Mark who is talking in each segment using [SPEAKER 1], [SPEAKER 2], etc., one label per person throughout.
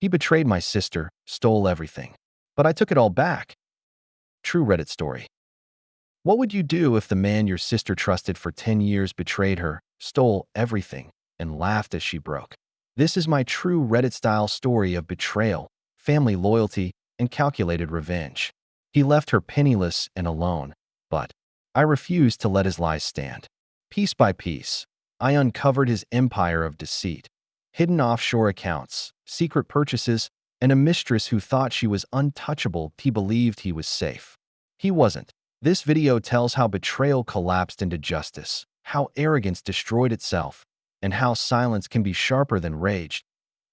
[SPEAKER 1] He betrayed my sister, stole everything. But I took it all back. True Reddit story. What would you do if the man your sister trusted for 10 years betrayed her, stole everything, and laughed as she broke? This is my true Reddit-style story of betrayal, family loyalty, and calculated revenge. He left her penniless and alone, but I refused to let his lies stand. Piece by piece, I uncovered his empire of deceit, hidden offshore accounts, secret purchases, and a mistress who thought she was untouchable. He believed he was safe. He wasn't. This video tells how betrayal collapsed into justice, how arrogance destroyed itself, and how silence can be sharper than rage.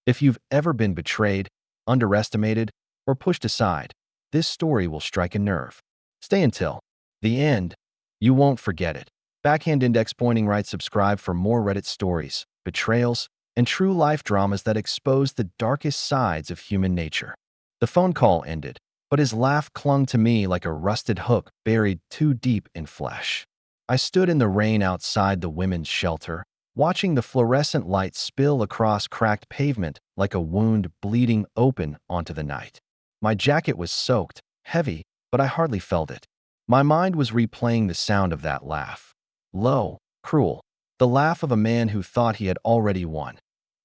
[SPEAKER 1] If you've ever been betrayed, underestimated, or pushed aside, this story will strike a nerve. Stay until the end. You won't forget it. Backhand index pointing right. Subscribe for more Reddit stories, betrayals, and true life dramas that expose the darkest sides of human nature. The phone call ended, but his laugh clung to me like a rusted hook buried too deep in flesh. I stood in the rain outside the women's shelter, watching the fluorescent light spill across cracked pavement like a wound bleeding open onto the night. My jacket was soaked, heavy, but I hardly felt it. My mind was replaying the sound of that laugh. Low, cruel, the laugh of a man who thought he had already won.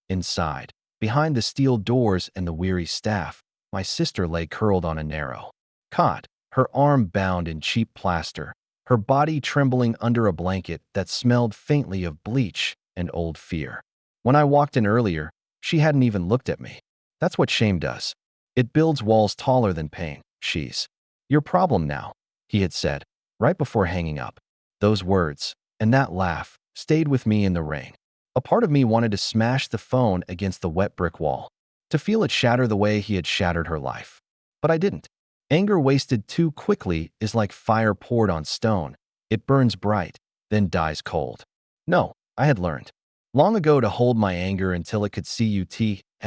[SPEAKER 1] Inside, behind the steel doors and the weary staff, my sister lay curled on a narrow cot, her arm bound in cheap plaster, her body trembling under a blanket that smelled faintly of bleach and old fear. When I walked in earlier, she hadn't even looked at me. That's what shame does. It builds walls taller than pain. She's your problem now, he had said, right before hanging up. Those words, and that laugh, stayed with me in the rain. A part of me wanted to smash the phone against the wet brick wall, to feel it shatter the way he had shattered her life. But I didn't. Anger wasted too quickly is like fire poured on stone. It burns bright, then dies cold. No, I had learned long ago to hold my anger until it could see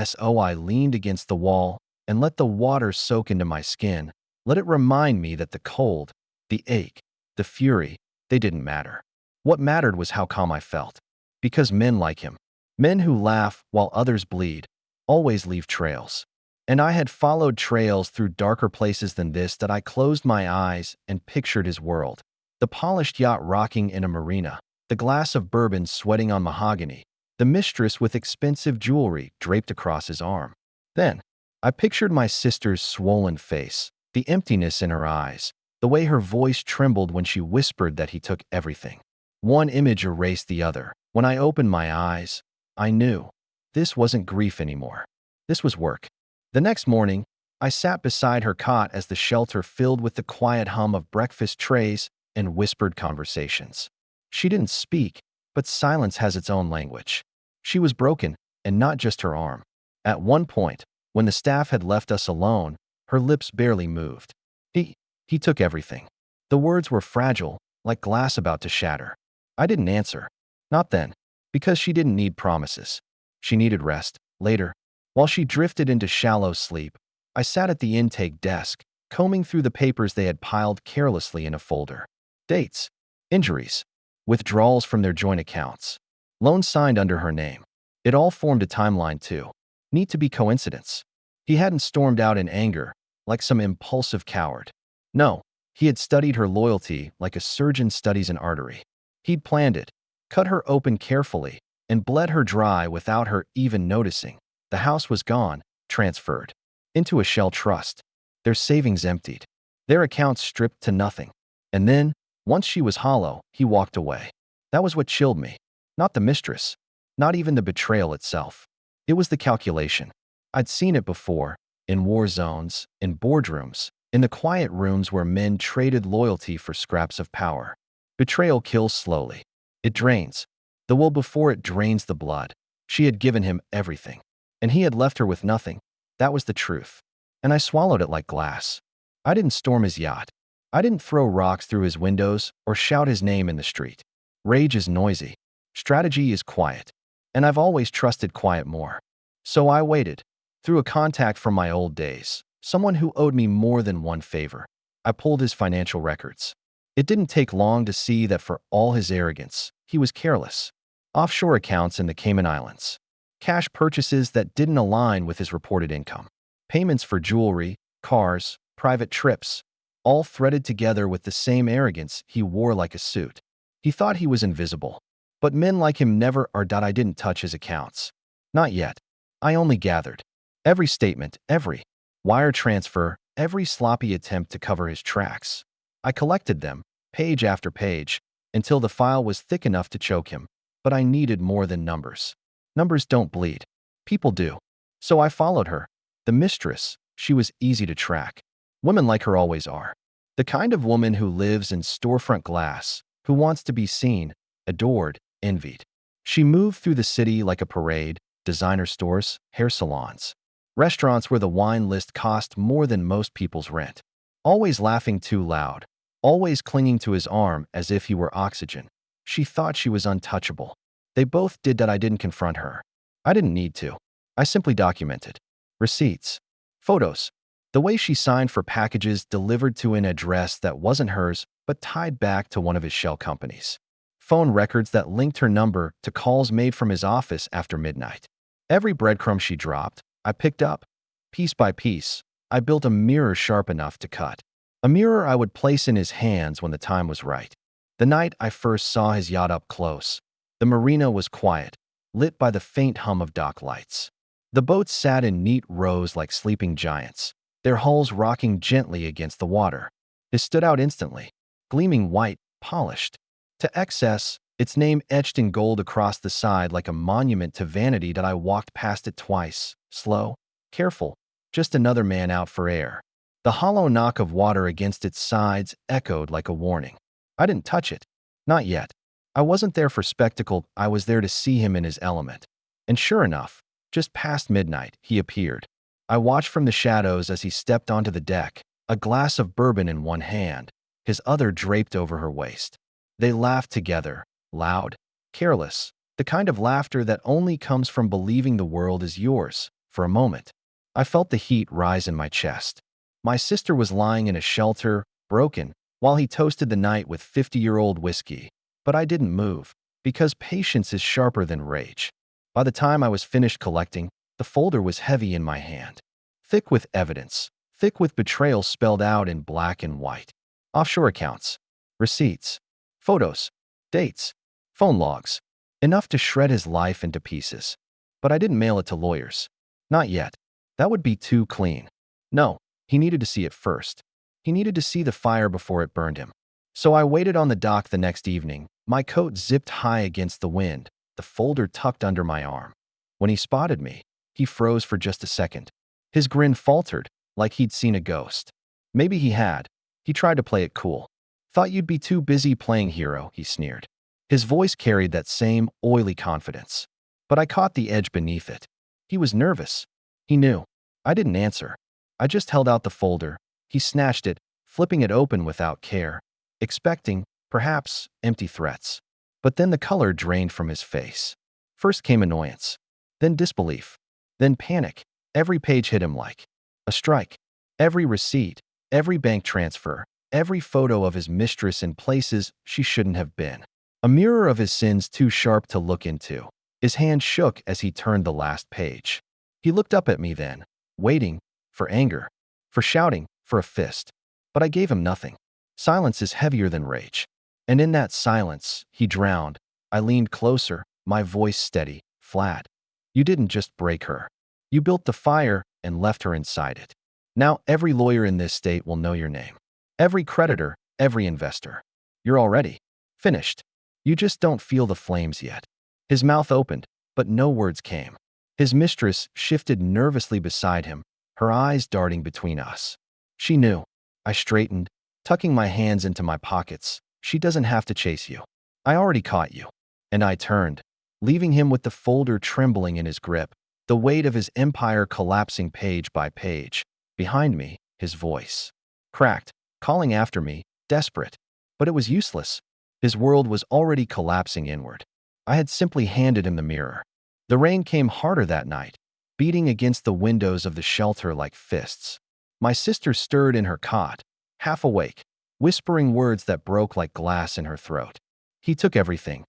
[SPEAKER 1] so I leaned against the wall and let the water soak into my skin. Let it remind me that the cold, the ache, the fury, they didn't matter. What mattered was how calm I felt. Because men like him, men who laugh while others bleed, always leave trails. And I had followed trails through darker places than this that I closed my eyes and pictured his world. The polished yacht rocking in a marina, the glass of bourbon sweating on mahogany, the mistress with expensive jewelry draped across his arm. Then, I pictured my sister's swollen face, the emptiness in her eyes, the way her voice trembled when she whispered that he took everything. One image erased the other. When I opened my eyes, I knew this wasn't grief anymore. This was work. The next morning, I sat beside her cot as the shelter filled with the quiet hum of breakfast trays and whispered conversations. She didn't speak, but silence has its own language. She was broken, and not just her arm. At one point, when the staff had left us alone, her lips barely moved. He took everything. The words were fragile, like glass about to shatter. I didn't answer. Not then, because she didn't need promises. She needed rest. Later, while she drifted into shallow sleep, I sat at the intake desk, combing through the papers they had piled carelessly in a folder. Dates, injuries, withdrawals from their joint accounts, loans signed under her name. It all formed a timeline too. Need to be coincidence. He hadn't stormed out in anger, like some impulsive coward. No, he had studied her loyalty like a surgeon studies an artery. He'd planned it, cut her open carefully, and bled her dry without her even noticing. The house was gone, transferred into a shell trust, their savings emptied, their accounts stripped to nothing. And then, once she was hollow, he walked away. That was what chilled me. Not the mistress, not even the betrayal itself. It was the calculation. I'd seen it before, in war zones, in boardrooms, in the quiet rooms where men traded loyalty for scraps of power. Betrayal kills slowly. It drains. The will before it drains the blood. She had given him everything, and he had left her with nothing. That was the truth. And I swallowed it like glass. I didn't storm his yacht. I didn't throw rocks through his windows or shout his name in the street. Rage is noisy. Strategy is quiet. And I've always trusted quiet more. So I waited. Through a contact from my old days, someone who owed me more than one favor. I pulled his financial records. It didn't take long to see that for all his arrogance, he was careless. Offshore accounts in the Cayman Islands. Cash purchases that didn't align with his reported income. Payments for jewelry, cars, private trips, all threaded together with the same arrogance he wore like a suit. He thought he was invisible. But men like him never are. I didn't touch his accounts. Not yet. I only gathered. Every statement, every wire transfer, every sloppy attempt to cover his tracks. I collected them, page after page, until the file was thick enough to choke him. But I needed more than numbers. Numbers don't bleed. People do. So I followed her. The mistress, she was easy to track. Women like her always are. The kind of woman who lives in storefront glass, who wants to be seen, adored, envied. She moved through the city like a parade, designer stores, hair salons, restaurants where the wine list cost more than most people's rent. Always laughing too loud, always clinging to his arm as if he were oxygen. She thought she was untouchable. They both did that. I didn't confront her. I didn't need to. I simply documented. Receipts. Photos. The way she signed for packages delivered to an address that wasn't hers but tied back to one of his shell companies. Phone records that linked her number to calls made from his office after midnight. Every breadcrumb she dropped, I picked up. Piece by piece, I built a mirror sharp enough to cut. A mirror I would place in his hands when the time was right. The night I first saw his yacht up close, the marina was quiet, lit by the faint hum of dock lights. The boats sat in neat rows like sleeping giants, their hulls rocking gently against the water. It stood out instantly, gleaming white, polished. To excess, its name etched in gold across the side like a monument to vanity. That I walked past it twice, slow, careful, just another man out for air. The hollow knock of water against its sides echoed like a warning. I didn't touch it. Not yet. I wasn't there for spectacle. I was there to see him in his element. And sure enough, just past midnight, he appeared. I watched from the shadows as he stepped onto the deck, a glass of bourbon in one hand, his other draped over her waist. They laughed together, loud, careless, the kind of laughter that only comes from believing the world is yours. For a moment, I felt the heat rise in my chest. My sister was lying in a shelter, broken, while he toasted the night with 50-year-old whiskey. But I didn't move, because patience is sharper than rage. By the time I was finished collecting, the folder was heavy in my hand. Thick with evidence, thick with betrayal spelled out in black and white. Offshore accounts, receipts, photos, dates, phone logs. Enough to shred his life into pieces. But I didn't mail it to lawyers. Not yet. That would be too clean. No, he needed to see it first. He needed to see the fire before it burned him. So I waited on the dock the next evening, my coat zipped high against the wind, the folder tucked under my arm. When he spotted me, he froze for just a second. His grin faltered, like he'd seen a ghost. Maybe he had. He tried to play it cool. Thought you'd be too busy playing hero, he sneered. His voice carried that same oily confidence. But I caught the edge beneath it. He was nervous. He knew. I didn't answer. I just held out the folder. He snatched it, flipping it open without care, expecting, perhaps, empty threats. But then the color drained from his face. First came annoyance, then disbelief, then panic. Every page hit him like a strike. Every receipt, every bank transfer, every photo of his mistress in places she shouldn't have been. A mirror of his sins too sharp to look into. His hand shook as he turned the last page. He looked up at me then, waiting, for anger, for shouting, for a fist. But I gave him nothing. Silence is heavier than rage. And in that silence, he drowned. I leaned closer, my voice steady, flat. You didn't just break her. You built the fire and left her inside it. Now every lawyer in this state will know your name. Every creditor, every investor. You're already finished. You just don't feel the flames yet. His mouth opened, but no words came. His mistress shifted nervously beside him, her eyes darting between us. She knew. I straightened, tucking my hands into my pockets. She doesn't have to chase you. I already caught you. And I turned, leaving him with the folder trembling in his grip, the weight of his empire collapsing page by page. Behind me, his voice cracked, calling after me, desperate. But it was useless. His world was already collapsing inward. I had simply handed him the mirror. The rain came harder that night, beating against the windows of the shelter like fists. My sister stirred in her cot, half awake, whispering words that broke like glass in her throat. He took everything.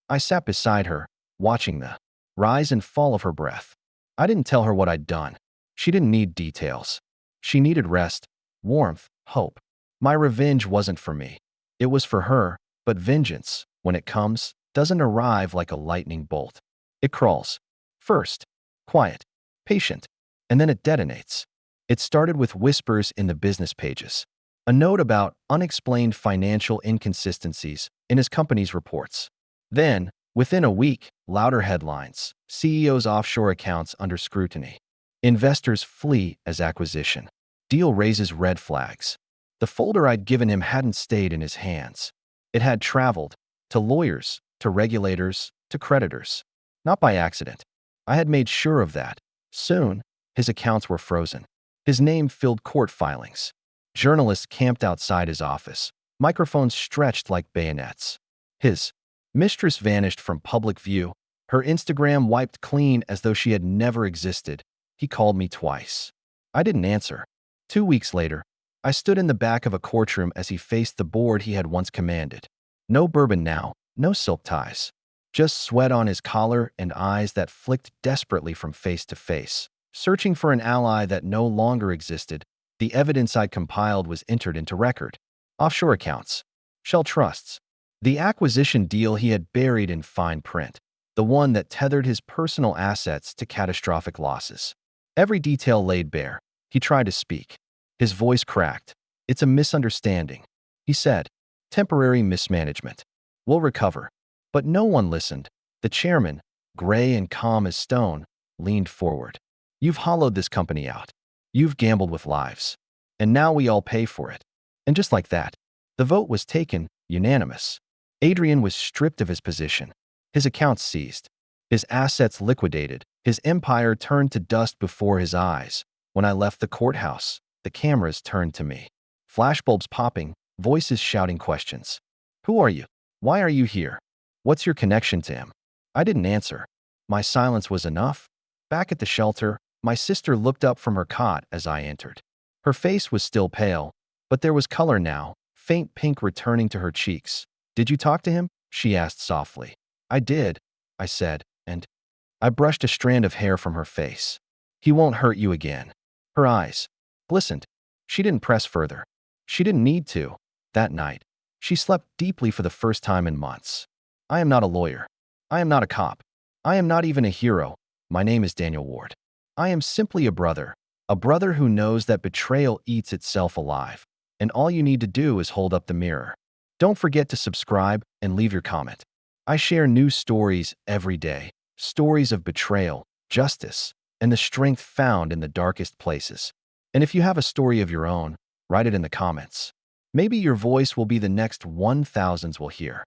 [SPEAKER 1] I sat beside her, watching the rise and fall of her breath. I didn't tell her what I'd done. She didn't need details. She needed rest, warmth, hope. My revenge wasn't for me. It was for her, but vengeance, when it comes, doesn't arrive like a lightning bolt. It crawls. First, quiet, patient, and then it detonates. It started with whispers in the business pages. A note about unexplained financial inconsistencies in his company's reports. Then, within a week, louder headlines, CEO's offshore accounts under scrutiny. Investors flee as acquisition. Deal raises red flags. The folder I'd given him hadn't stayed in his hands. It had traveled to lawyers, to regulators, to creditors. Not by accident. I had made sure of that. Soon, his accounts were frozen. His name filled court filings. Journalists camped outside his office, microphones stretched like bayonets. His mistress vanished from public view, her Instagram wiped clean as though she had never existed. He called me twice. I didn't answer. 2 weeks later, I stood in the back of a courtroom as he faced the board he had once commanded. No bourbon now, no silk ties. Just sweat on his collar and eyes that flicked desperately from face to face. Searching for an ally that no longer existed, the evidence I'd compiled was entered into record. Offshore accounts. Shell trusts. The acquisition deal he had buried in fine print. The one that tethered his personal assets to catastrophic losses. Every detail laid bare. He tried to speak. His voice cracked. It's a misunderstanding. He said, temporary mismanagement. We'll recover. But no one listened. The chairman, gray and calm as stone, leaned forward. You've hollowed this company out. You've gambled with lives. And now we all pay for it. And just like that, the vote was taken, unanimous. Adrian was stripped of his position. His accounts seized. His assets liquidated. His empire turned to dust before his eyes. When I left the courthouse, the cameras turned to me. Flashbulbs popping, voices shouting questions. Who are you? Why are you here? What's your connection to him? I didn't answer. My silence was enough. Back at the shelter, my sister looked up from her cot as I entered. Her face was still pale, but there was color now, faint pink returning to her cheeks. Did you talk to him? She asked softly. I did, I said, and I brushed a strand of hair from her face. He won't hurt you again. Her eyes glistened. She didn't press further. She didn't need to. That night, she slept deeply for the first time in months. I am not a lawyer. I am not a cop. I am not even a hero. My name is Daniel Ward. I am simply a brother who knows that betrayal eats itself alive, and all you need to do is hold up the mirror. Don't forget to subscribe and leave your comment. I share new stories every day, stories of betrayal, justice, and the strength found in the darkest places. And if you have a story of your own, write it in the comments. Maybe your voice will be the next 1,000s we'll hear.